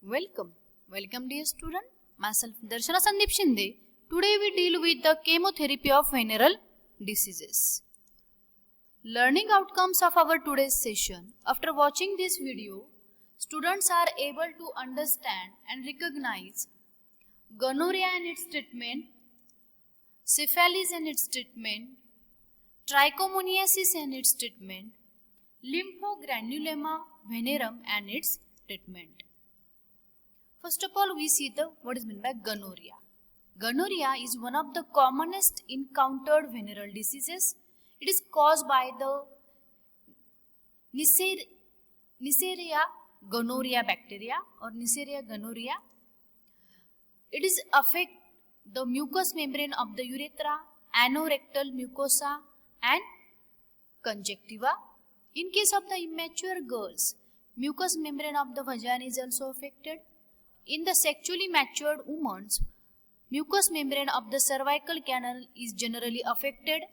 Welcome dear student. Myself Darshana Sandeep Shinde. Today we deal with the chemotherapy of venereal diseases. Learning outcomes of our today's session. After watching this video, students are able to understand and recognize gonorrhea and its treatment, syphilis and its treatment, trichomoniasis and its treatment, lymphogranuloma venerum and its treatment. First of all, we see what is meant by gonorrhea. Gonorrhea is one of the commonest encountered venereal diseases. It is caused by the Neisseria gonorrhea bacteria or Neisseria gonorrhea. It is affect the mucous membrane of the urethra, anorectal mucosa and conjunctiva. In case of the immature girls, mucous membrane of the vagina is also affected. In the sexually matured women, mucous membrane of the cervical canal is generally affected.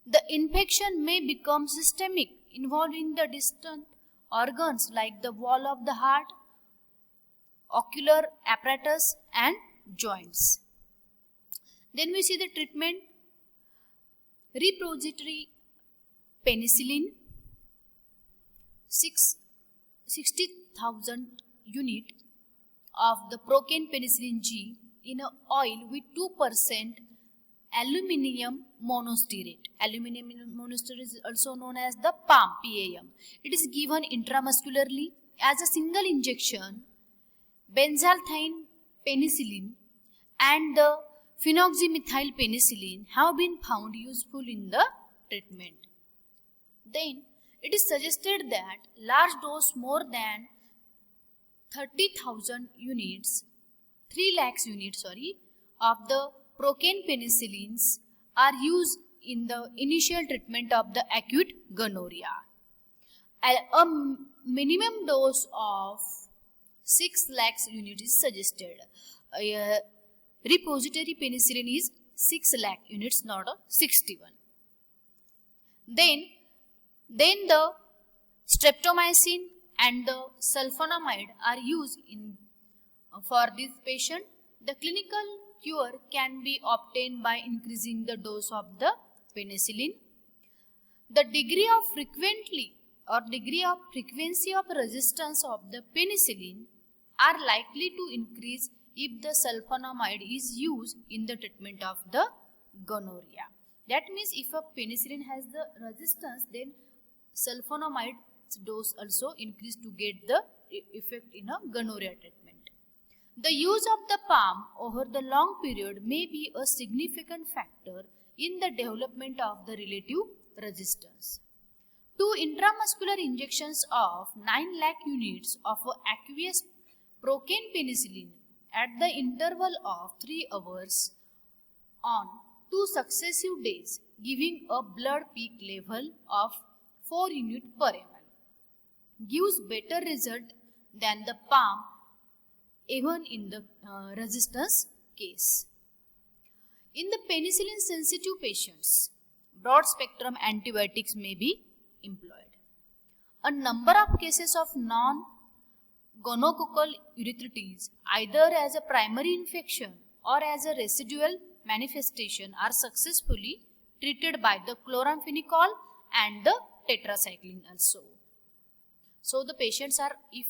The infection may become systemic, involving the distant organs like the wall of the heart, ocular apparatus and joints. Then we see the treatment. Repository penicillin, 60,000 unit of the procaine penicillin G in an oil with 2% aluminium monostearate. Aluminium monostearate is also known as the PAM. It is given intramuscularly as a single injection. Benzalthine penicillin and the phenoxymethyl penicillin have been found useful in the treatment. Then it is suggested that large dose more than 30,000 units, 3 lakhs units of the procaine penicillins are used in the initial treatment of the acute gonorrhea. A minimum dose of 6 lakhs units is suggested. Repository penicillin is 6 lakh units, not a 61. Then the streptomycin and the sulfonamide are used for this patient. The clinical cure can be obtained by increasing the dose of the penicillin. The degree of frequency of resistance of the penicillin are likely to increase if the sulfonamide is used in the treatment of the gonorrhea. That means if a penicillin has the resistance, then sulfonamide dose also increase to get the effect in a gonorrhea treatment. The use of the PAM over the long period may be a significant factor in the development of the relative resistance. 2 intramuscular injections of 9 lakh units of aqueous procaine penicillin at the interval of 3 hours on 2 successive days, giving a blood peak level of 4 units per ml, gives better result than the PAM even in the resistance case. In the penicillin sensitive patients, broad spectrum antibiotics may be employed. A number of cases of non-gonococcal urethritis, either as a primary infection or as a residual manifestation, are successfully treated by the chloramphenicol and the tetracycline also. So the patients are, if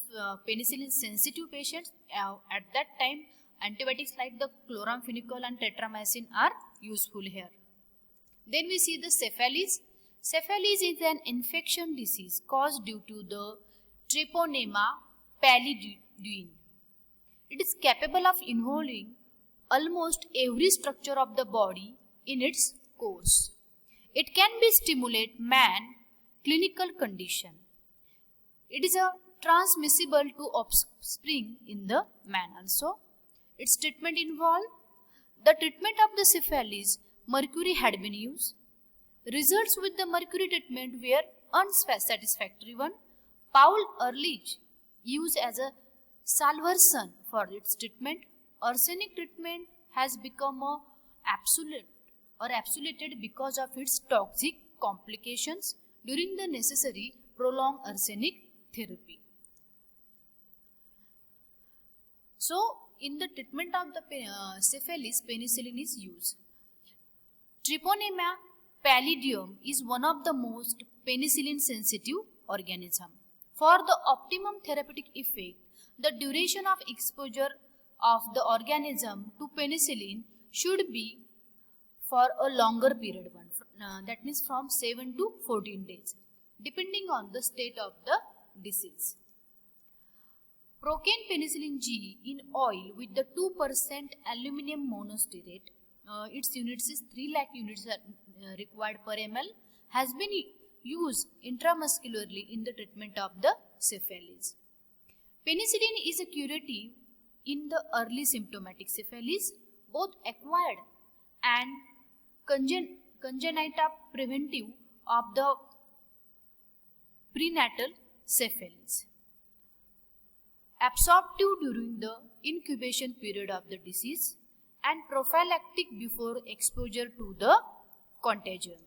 penicillin sensitive patients, at that time antibiotics like the chloramphenicol and tetramycin are useful here. Then we see the syphilis. Syphilis is an infection disease caused due to the Treponema pallidum. It is capable of involving almost every structure of the body in its course. It can be stimulate man clinical condition. It is transmissible to offspring in the man also. Its treatment involved the treatment of the syphilis. Mercury had been used. Results with the mercury treatment were unsatisfactory one. Paul Ehrlich used as a salvarsan for its treatment. Arsenic treatment has become absoluted because of its toxic complications during the necessary prolonged arsenic therapy. So in the treatment of the syphilis, penicillin is used. Treponema pallidum is one of the most penicillin sensitive organism. For the optimum therapeutic effect, the duration of exposure of the organism to penicillin should be for a longer period one, that means from 7 to 14 days, depending on the state of the disease. Procaine penicillin G in oil with the 2% aluminum monostearate, its units is 3 lakh units are required per ml, has been used intramuscularly in the treatment of the syphilis. Penicillin is a curative in the early symptomatic syphilis, both acquired and congenital preventive of the prenatal syphilis. Absorptive during the incubation period of the disease and prophylactic before exposure to the contagion.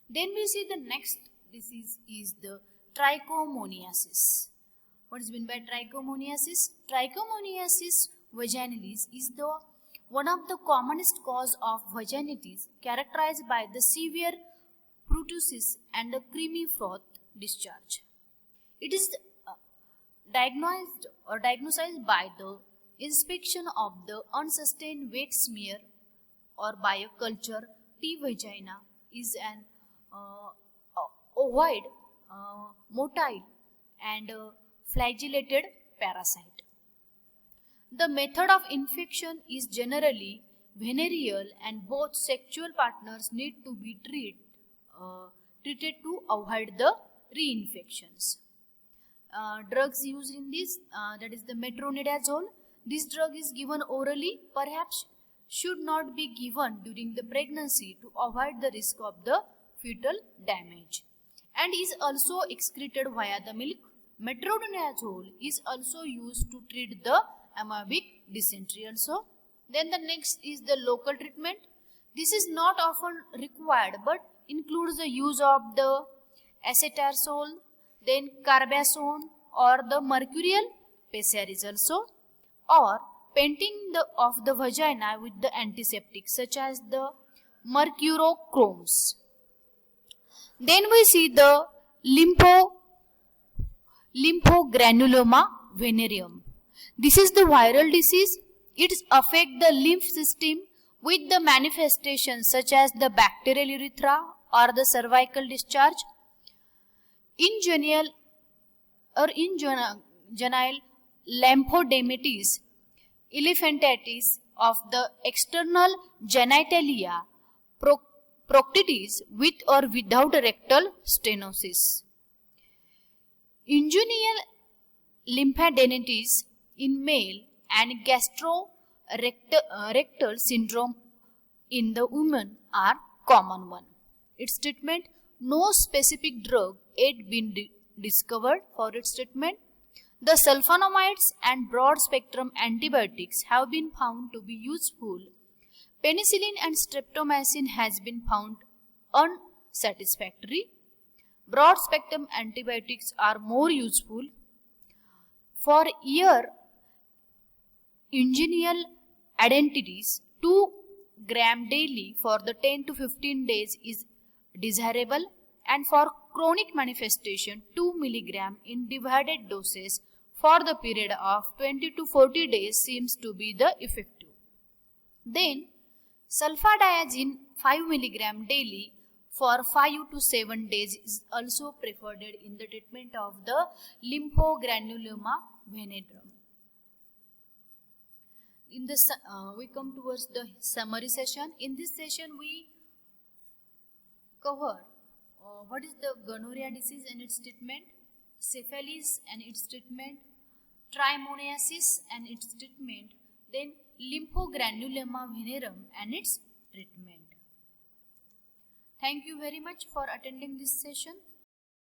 Then we see the next disease is the trichomoniasis. What is meant by trichomoniasis? Trichomoniasis vaginalis is the one of the commonest cause of vaginitis, characterized by the severe ptosis and a creamy froth discharge. It is diagnosed by the inspection of the unsustained wet smear or by a culture. T vagina is an ovoid, motile and flagellated parasite. The method of infection is generally venereal and both sexual partners need to be treated to avoid the reinfections. Drugs used in this, that is the metronidazole. This drug is given orally, perhaps should not be given during the pregnancy to avoid the risk of the fetal damage, and is also excreted via the milk. Metronidazole is also used to treat the amoebic dysentery also. Then the next is the local treatment. This is not often required but includes the use of the acetarsole, then carbazone or the mercurial pessaries also, or painting of the vagina with the antiseptic such as the mercurochromes. Then we see the lymphogranuloma venereum. This is the viral disease. It affects the lymph system with the manifestations such as the bacterial urethra or the cervical discharge. Inguinal lymphodermatitis elephantitis of the external genitalia, proctitis with or without rectal stenosis. Inguinal lymphadenopathies in male and gastrorectal syndrome in the women are common one. Its treatment, no specific drug yet been discovered for its treatment. The sulfonamides and broad-spectrum antibiotics have been found to be useful. Penicillin and streptomycin has been found unsatisfactory. Broad-spectrum antibiotics are more useful. For ear inguinal adenitis, 2 gram daily for the 10 to 15 days is desirable, and for chronic manifestation 2 milligram in divided doses for the period of 20 to 40 days seems to be the effective. Then sulfadiazine 5 milligram daily for 5 to 7 days is also preferred in the treatment of the lymphogranuloma venereum. In this, we come towards the summary session. In this session, we cover what is the gonorrhea disease and its treatment, syphilis and its treatment, trichomoniasis and its treatment, then lymphogranuloma venereum and its treatment. Thank you very much for attending this session.